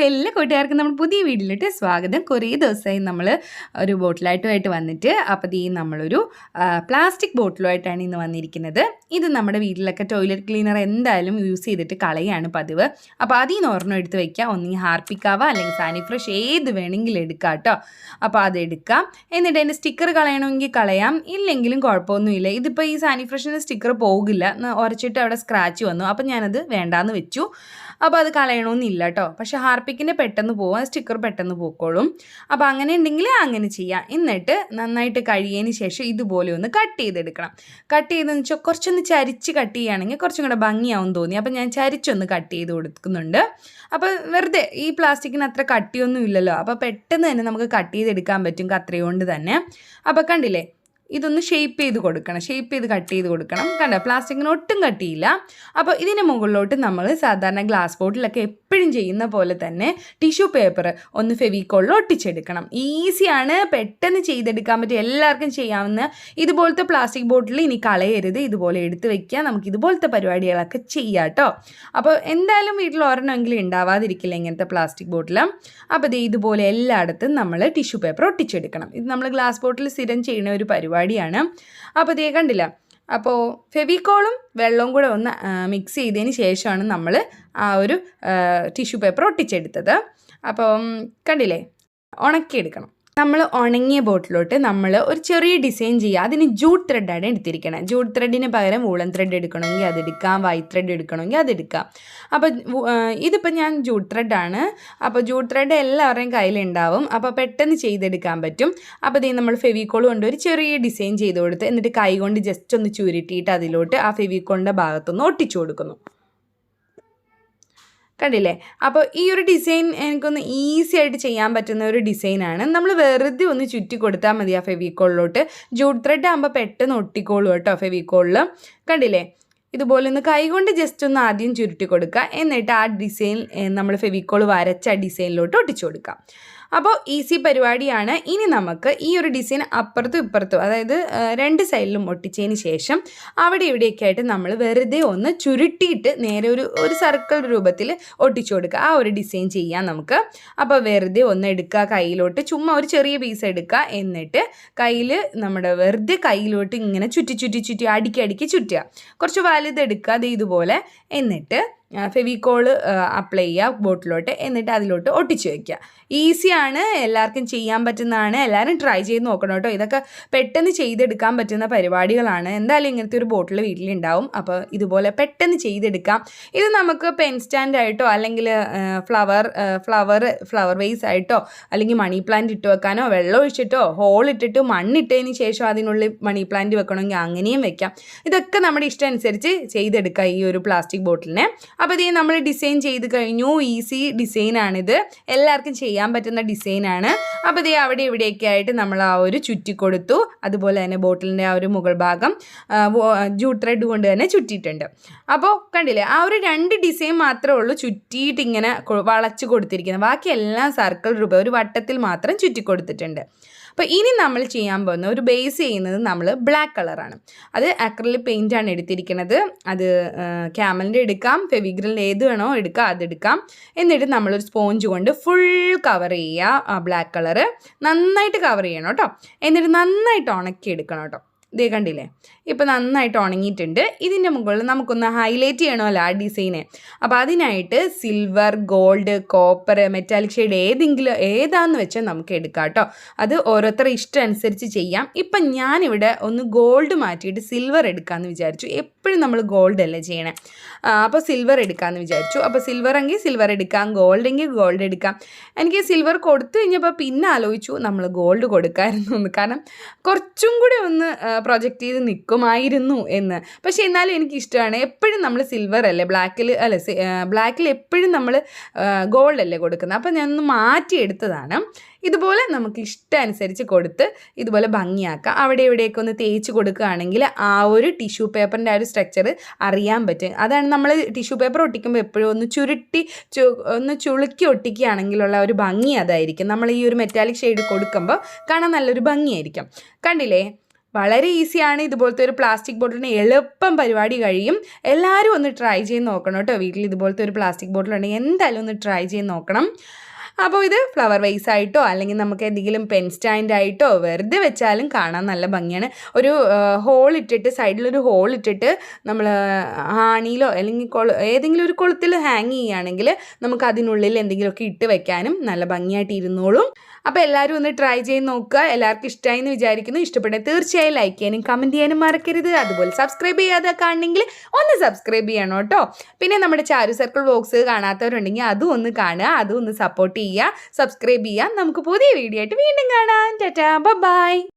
എല്ലാ കൂട്ടുകാർക്കും നമ്മൾ പുതിയ വീഡിയോയിലോട്ട് സ്വാഗതം. കുറേ ദിവസമായി നമ്മൾ ഒരു ബോട്ടിലായിട്ടുമായിട്ട് വന്നിട്ട് അപ്പോൾ ഈ നമ്മളൊരു പ്ലാസ്റ്റിക് ബോട്ടിലുമായിട്ടാണ് ഇന്ന് വന്നിരിക്കുന്നത്. ഇത് നമ്മുടെ വീട്ടിലൊക്കെ ടോയ്ലറ്റ് ക്ലീനർ എന്തായാലും യൂസ് ചെയ്തിട്ട് കളയാണ് പതിവ്. അപ്പോൾ അതിൽ നിന്ന് ഒരെണ്ണം എടുത്ത് വയ്ക്കുക. ഒന്നെങ്കിൽ ഹാർപ്പിക്കാവ അല്ലെങ്കിൽ സാനിഫ്രഷ് ഏത് വേണമെങ്കിലും എടുക്കാം കേട്ടോ. അപ്പോൾ അതെടുക്കാം. എന്നിട്ട് അതിൻ്റെ സ്റ്റിക്കർ കളയണമെങ്കിൽ കളയാം, ഇല്ലെങ്കിലും കുഴപ്പമൊന്നുമില്ല. ഇതിപ്പോൾ ഈ സാനിഫ്രഷിൻ്റെ സ്റ്റിക്കർ പോകില്ല, ഉരച്ചിട്ട് അവിടെ സ്ക്രാച്ച് വന്നു. അപ്പോൾ ഞാനത് വേണ്ടാന്ന് വെച്ചു. അപ്പോൾ അത് കളയണമെന്നില്ല കേട്ടോ. പക്ഷേ ഹാർപ്പിക്കിൻ്റെ പെട്ടെന്ന് പോവാം, സ്റ്റിക്കർ പെട്ടെന്ന് പോയിക്കോളും. അപ്പോൾ അങ്ങനെ ഉണ്ടെങ്കിൽ അങ്ങനെ ചെയ്യാം. എന്നിട്ട് നന്നായിട്ട് കഴിയതിന് ശേഷം ഇതുപോലെ ഒന്ന് കട്ട് ചെയ്തെടുക്കണം. കട്ട് ചെയ്തെന്ന് വെച്ചാൽ കുറച്ചൊന്ന് ചരിച്ച് കട്ട് ചെയ്യുകയാണെങ്കിൽ കുറച്ചും കൂടെ ഭംഗിയാവും തോന്നി. അപ്പോൾ ഞാൻ ചരിച്ചൊന്ന് കട്ട് ചെയ്ത് കൊടുക്കുന്നുണ്ട്. അപ്പോൾ വെറുതെ ഈ പ്ലാസ്റ്റിക്കിന് അത്ര കട്ടിയൊന്നും ഇല്ലല്ലോ, അപ്പോൾ പെട്ടെന്ന് തന്നെ നമുക്ക് കട്ട് ചെയ്തെടുക്കാൻ പറ്റും കത്രിക കൊണ്ട് തന്നെ. അപ്പോൾ കണ്ടില്ലേ, ഇതൊന്ന് ഷേപ്പ് ചെയ്ത് കൊടുക്കണം, ഷേപ്പ് ചെയ്ത് കട്ട് ചെയ്ത് കൊടുക്കണം. കണ്ടോ, പ്ലാസ്റ്റിക്കിന് ഒട്ടും കട്ടിയില്ല. അപ്പോൾ ഇതിന് മുകളിലോട്ട് നമ്മൾ സാധാരണ ഗ്ലാസ് ബോട്ടിലൊക്കെ എപ്പോഴും ചെയ്യുന്ന പോലെ തന്നെ ടിഷ്യൂ പേപ്പർ ഒന്ന് ഫെവിക്കോളിൽ ഒട്ടിച്ചെടുക്കണം. ഈസിയാണ്, പെട്ടെന്ന് ചെയ്തെടുക്കാൻ പറ്റും, എല്ലാവർക്കും ചെയ്യാവുന്ന ഇതുപോലത്തെ പ്ലാസ്റ്റിക് ബോട്ടിൽ ഇനി കളയരുത്, ഇതുപോലെ എടുത്ത് വെക്കുക. നമുക്ക് ഇതുപോലത്തെ പരിപാടികളൊക്കെ ചെയ്യാം കേട്ടോ. അപ്പോൾ എന്തായാലും വീട്ടിൽ ഒരെണ്ണമെങ്കിലും ഉണ്ടാവാതിരിക്കില്ല ഇങ്ങനത്തെ പ്ലാസ്റ്റിക് ബോട്ടിൽ. അപ്പോൾ ഇത് ഇതുപോലെ എല്ലായിടത്തും നമ്മൾ ടിഷ്യൂ പേപ്പർ ഒട്ടിച്ചെടുക്കണം. ഇത് നമ്മൾ ഗ്ലാസ് ബോട്ടിൽ സ്ഥിരം ചെയ്യുന്ന ഒരു പരിപാടിയാണ്. അപ്പോൾ ഇതേ കണ്ടില്ല, അപ്പോൾ ഫെവിക്കോളും വെള്ളവും കൂടെ ഒന്ന് മിക്സ് ചെയ്തതിന് ശേഷമാണ് നമ്മൾ ആ ഒരു ടിഷ്യൂ പേപ്പർ ഒട്ടിച്ചെടുത്തത്. അപ്പം കണ്ടില്ലേ, ഉണക്കിയെടുക്കണം. നമ്മൾ ഉണങ്ങിയ ബോട്ടിലോട്ട് നമ്മൾ ഒരു ചെറിയ ഡിസൈൻ ചെയ്യുക. അതിന് ജൂട്ട് ത്രെഡാണ് എടുത്തിരിക്കണം. ജൂട്ട് ത്രെഡിന് പകരം വൂളൻ ത്രെഡ് എടുക്കണമെങ്കിൽ അതെടുക്കാം, വൈറ്റ് ത്രെഡ് എടുക്കണമെങ്കിൽ അതെടുക്കാം. അപ്പോൾ ഇതിപ്പോൾ ഞാൻ ജൂട്ട് ത്രെഡാണ്. അപ്പോൾ ജൂട്ട് ത്രെഡ് എല്ലാവരുടെയും കയ്യിലുണ്ടാവും, അപ്പോൾ പെട്ടെന്ന് ചെയ്തെടുക്കാൻ പറ്റും. അപ്പോൾ ഇത് നമ്മൾ ഫെവിക്കോൾ കൊണ്ട് ഒരു ചെറിയ ഡിസൈൻ ചെയ്ത് കൊടുത്ത് എന്നിട്ട് കൈ കൊണ്ട് ജസ്റ്റ് ഒന്ന് ചുരുട്ടിയിട്ട് അതിലോട്ട് ആ ഫെവിക്കോളിൻ്റെ ഭാഗത്തൊന്ന് ഒട്ടിച്ചു കൊടുക്കുന്നു. കണ്ടില്ലേ, അപ്പോൾ ഈ ഒരു ഡിസൈൻ എനിക്കൊന്ന് ഈസി ആയിട്ട് ചെയ്യാൻ പറ്റുന്ന ഒരു ഡിസൈനാണ്. നമ്മൾ വെറുതെ ഒന്ന് ചുറ്റി കൊടുത്താൽ മതി ആ ഫെവിക്കോളിലോട്ട്. ജൂട്ട് ത്രെഡ് ആകുമ്പോൾ പെട്ടെന്ന് ഒട്ടിക്കോളൂ കേട്ടോ ഫെവിക്കോളിൽ. കണ്ടില്ലേ, ഇതുപോലെ ഒന്ന് കൈകൊണ്ട് ജസ്റ്റ് ഒന്ന് ആദ്യം ചുരുട്ടി കൊടുക്കുക. എന്നിട്ട് ആ ഡിസൈൻ നമ്മൾ ഫെവിക്കോൾ വരച്ച ആ ഡിസൈനിലോട്ട് ഒട്ടിച്ചു കൊടുക്കാം. അപ്പോൾ ഈസി പരിപാടിയാണ്. ഇനി നമുക്ക് ഈ ഒരു ഡിസൈൻ അപ്പുറത്തും ഇപ്പുറത്തും, അതായത് രണ്ട് സൈഡിലും ഒട്ടിച്ചതിന് ശേഷം അവിടെ ഇവിടെയൊക്കെ ആയിട്ട് നമ്മൾ വെറുതെ ഒന്ന് ചുരുട്ടിയിട്ട് നേരെ ഒരു സർക്കിൾ രൂപത്തിൽ ഒട്ടിച്ചു കൊടുക്കുക. ആ ഒരു ഡിസൈൻ ചെയ്യാം നമുക്ക്. അപ്പോൾ വെറുതെ ഒന്ന് എടുക്കുക, കയ്യിലോട്ട് ചുമ്മാ ഒരു ചെറിയ പീസ് എടുക്കുക. എന്നിട്ട് കയ്യിൽ നമ്മുടെ വെറുതെ കയ്യിലോട്ട് ഇങ്ങനെ ചുറ്റി അടുക്കി ചുറ്റുക. കുറച്ച് വലുതെടുക്കുക, അത് ഇതുപോലെ. എന്നിട്ട് ഫെവിക്കോള് അപ്ലൈ ചെയ്യുക ബോട്ടിലോട്ട്. എന്നിട്ട് അതിലോട്ട് ഒട്ടിച്ച് വയ്ക്കുക. ഈസിയാണ്, എല്ലാവർക്കും ചെയ്യാൻ പറ്റുന്നതാണ്. എല്ലാവരും ട്രൈ ചെയ്ത് നോക്കണം കേട്ടോ. ഇതൊക്കെ പെട്ടെന്ന് ചെയ്തെടുക്കാൻ പറ്റുന്ന പരിപാടികളാണ്. എന്തായാലും ഇങ്ങനത്തെ ഒരു ബോട്ടിൽ വീട്ടിലുണ്ടാവും. അപ്പോൾ ഇതുപോലെ പെട്ടെന്ന് ചെയ്തെടുക്കാം. ഇത് നമുക്ക് പെൻ സ്റ്റാൻഡായിട്ടോ അല്ലെങ്കിൽ ഫ്ലവർ വേസ് ആയിട്ടോ അല്ലെങ്കിൽ മണി പ്ലാന്റ് ഇട്ട് വെക്കാനോ, വെള്ളം ഒഴിച്ചിട്ടോ ഹോൾ ഇട്ടിട്ട് മണ്ണിട്ടതിന് ശേഷം അതിനുള്ളിൽ മണി പ്ലാന്റ് വെക്കണമെങ്കിൽ അങ്ങനെയും വെക്കാം. ഇതൊക്കെ നമ്മുടെ ഇഷ്ടം അനുസരിച്ച് ചെയ്തെടുക്കാം ഈ ഒരു പ്ലാസ്റ്റിക് ബോട്ടിലിനെ. അപ്പോൾ ഇത് നമ്മൾ ഡിസൈൻ ചെയ്ത് കഴിഞ്ഞു. ഈസി ഡിസൈനാണിത്, എല്ലാവർക്കും ചെയ്യാൻ പറ്റുന്ന ഡിസൈനാണ്. അപ്പോൾ ഇത് അവിടെ ഇവിടെയൊക്കെ ആയിട്ട് നമ്മൾ ആ ഒരു ചുറ്റി കൊടുത്തു. അതുപോലെ തന്നെ ബോട്ടിലിൻ്റെ ആ ഒരു മുകൾ ഭാഗം ജൂട്ട് ത്രെഡ് കൊണ്ട് തന്നെ ചുറ്റിയിട്ടുണ്ട്. അപ്പോൾ കണ്ടില്ലേ, ആ ഒരു രണ്ട് ഡിസൈൻ മാത്രമേ ഉള്ളൂ ചുറ്റിയിട്ട് ഇങ്ങനെ വളച്ച് കൊടുത്തിരിക്കുന്നത്. ബാക്കിയെല്ലാം സർക്കിൾ രൂപ ഒരു വട്ടത്തിൽ മാത്രം ചുറ്റി കൊടുത്തിട്ടുണ്ട്. അപ്പോൾ ഇനി നമ്മൾ ചെയ്യാൻ പോകുന്ന ഒരു ബേസ് ചെയ്യുന്നത് നമ്മൾ ബ്ലാക്ക് കളറാണ്. അത് അക്രിലിക് പെയിൻ്റാണ് എടുത്തിരിക്കുന്നത്. അത് ക്യാമലിൻ്റെ എടുക്കാം, ഫെവിഗ്രലിൻ്റെ ഏത് വേണോ എടുക്കാം, അതെടുക്കാം. എന്നിട്ട് നമ്മളൊരു സ്പോഞ്ച് കൊണ്ട് ഫുൾ കവർ ചെയ്യുക. ആ ബ്ലാക്ക് കളറ് നന്നായിട്ട് കവർ ചെയ്യണം കേട്ടോ. എന്നിട്ട് നന്നായിട്ട് ഉണക്കിയെടുക്കണം കേട്ടോ. ഇതേ കണ്ടില്ലേ, ഇപ്പോൾ നന്നായിട്ട് ഉണങ്ങിയിട്ടുണ്ട്. ഇതിൻ്റെ മുകളിൽ നമുക്കൊന്ന് ഹൈലൈറ്റ് ചെയ്യണമല്ലോ ആ ഡിസൈനെ. അപ്പോൾ അതിനായിട്ട് silver, gold, copper, metallic shade ഏതാന്ന് വെച്ചാൽ നമുക്ക് എടുക്കാം കേട്ടോ. അത് ഓരോരുത്തരുടെ ഇഷ്ടം അനുസരിച്ച് ചെയ്യാം. ഇപ്പം ഞാനിവിടെ ഒന്ന് ഗോൾഡ് മാറ്റിയിട്ട് സിൽവർ എടുക്കാമെന്ന് വിചാരിച്ചു. എപ്പോഴും നമ്മൾ ഗോൾഡ് അല്ലേ ചെയ്യണേ, അപ്പോൾ സിൽവർ എടുക്കാമെന്ന് വിചാരിച്ചു. അപ്പോൾ സിൽവർ എങ്കിൽ സിൽവർ എടുക്കാം, ഗോൾഡ് എങ്കിൽ ഗോൾഡ് എടുക്കാം. എനിക്ക് സിൽവർ കൊടുത്തു കഴിഞ്ഞപ്പോൾ പിന്നെ ആലോചിച്ചു നമ്മൾ ഗോൾഡ് കൊടുക്കാമായിരുന്നു, കാരണം കുറച്ചും കൂടി ഒന്ന് പ്രൊജക്റ്റ് ചെയ്ത് നിൽക്കുമായിരുന്നു എന്ന്. പക്ഷേ എന്നാലും എനിക്കിഷ്ടമാണ്. എപ്പോഴും നമ്മൾ സിൽവർ അല്ലേ, ബ്ലാക്കിൽ എപ്പോഴും നമ്മൾ ഗോൾഡ് അല്ലേ കൊടുക്കുന്നത്. അപ്പോൾ ഞാനൊന്ന് മാറ്റിയെടുത്തതാണ്. ഇതുപോലെ നമുക്ക് ഇഷ്ടമനുസരിച്ച് കൊടുത്ത് ഇതുപോലെ ഭംഗിയാക്കാം. അവിടെ ഇവിടെയൊക്കെ ഒന്ന് തേച്ച് കൊടുക്കുകയാണെങ്കിൽ ആ ഒരു ടിഷ്യൂ പേപ്പറിൻ്റെ ആ ഒരു സ്ട്രക്ചർ അറിയാൻ പറ്റും. അതാണ് നമ്മൾ ടിഷ്യൂ പേപ്പർ ഒട്ടിക്കുമ്പോൾ എപ്പോഴും ഒന്ന് ചുളുക്കി ഒട്ടിക്കുകയാണെങ്കിലുള്ള ഒരു ഭംഗി അതായിരിക്കും. നമ്മൾ ഈ ഒരു മെറ്റാലിക് ഷെയ്ഡ് കൊടുക്കുമ്പോൾ കാണാൻ നല്ലൊരു ഭംഗിയായിരിക്കും. കണ്ടില്ലേ, വളരെ ഈസിയാണ്. ഇതുപോലത്തെ ഒരു പ്ലാസ്റ്റിക് ബോട്ടിലിന് എളുപ്പം പരിപാടി കഴിയും. എല്ലാവരും ഒന്ന് ട്രൈ ചെയ്ത് നോക്കണം കേട്ടോ. വീട്ടിൽ ഇതുപോലത്തെ ഒരു പ്ലാസ്റ്റിക് ബോട്ടിലുണ്ടെങ്കിൽ എന്തായാലും ഒന്ന് ട്രൈ ചെയ്ത് നോക്കണം. അപ്പോൾ ഇത് ഫ്ലവർ വേസ് ആയിട്ടോ അല്ലെങ്കിൽ നമുക്ക് എന്തെങ്കിലും പെൻ സ്റ്റാൻഡ് ആയിട്ടോ വെറുതെ വെച്ചാലും കാണാൻ നല്ല ഭംഗിയാണ്. ഒരു ഹോൾ ഇട്ടിട്ട് സൈഡിലൊരു ഹോൾ ഇട്ടിട്ട് നമ്മൾ ആണിയിലോ അല്ലെങ്കിൽ ഏതെങ്കിലും ഒരു കുളത്തിൽ ഹാങ് ചെയ്യുകയാണെങ്കിൽ നമുക്ക് അതിനുള്ളിൽ എന്തെങ്കിലുമൊക്കെ ഇട്ട് വെക്കാനും നല്ല ഭംഗിയായിട്ട് ഇരുന്നോളും. അപ്പോൾ എല്ലാവരും ഒന്ന് ട്രൈ ചെയ്ത് നോക്കുക. എല്ലാവർക്കും ഇഷ്ടമായി എന്ന് വിചാരിക്കുന്നു. ഇഷ്ടപ്പെട്ടെങ്കിൽ തീർച്ചയായും ലൈക്ക് ചെയ്യാനും കമൻറ്റ് ചെയ്യാനും മറക്കരുത്. അതുപോലെ സബ്സ്ക്രൈബ് ചെയ്യാതെ കാണണമെങ്കിൽ ഒന്ന് സബ്സ്ക്രൈബ് ചെയ്യണം കേട്ടോ. പിന്നെ നമ്മുടെ ചാരു സർക്കിൾ വ്ലോഗ്സ് കാണാത്തവരുണ്ടെങ്കിൽ അതും ഒന്ന് കാണുക, അതും ഒന്ന് സപ്പോർട്ട് ചെയ്യുക, സബ്സ്ക്രൈബ് ചെയ്യുക. നമുക്ക് പുതിയ വീഡിയോ ആയിട്ട് വീണ്ടും കാണാം. ടാറ്റാ, ബൈ.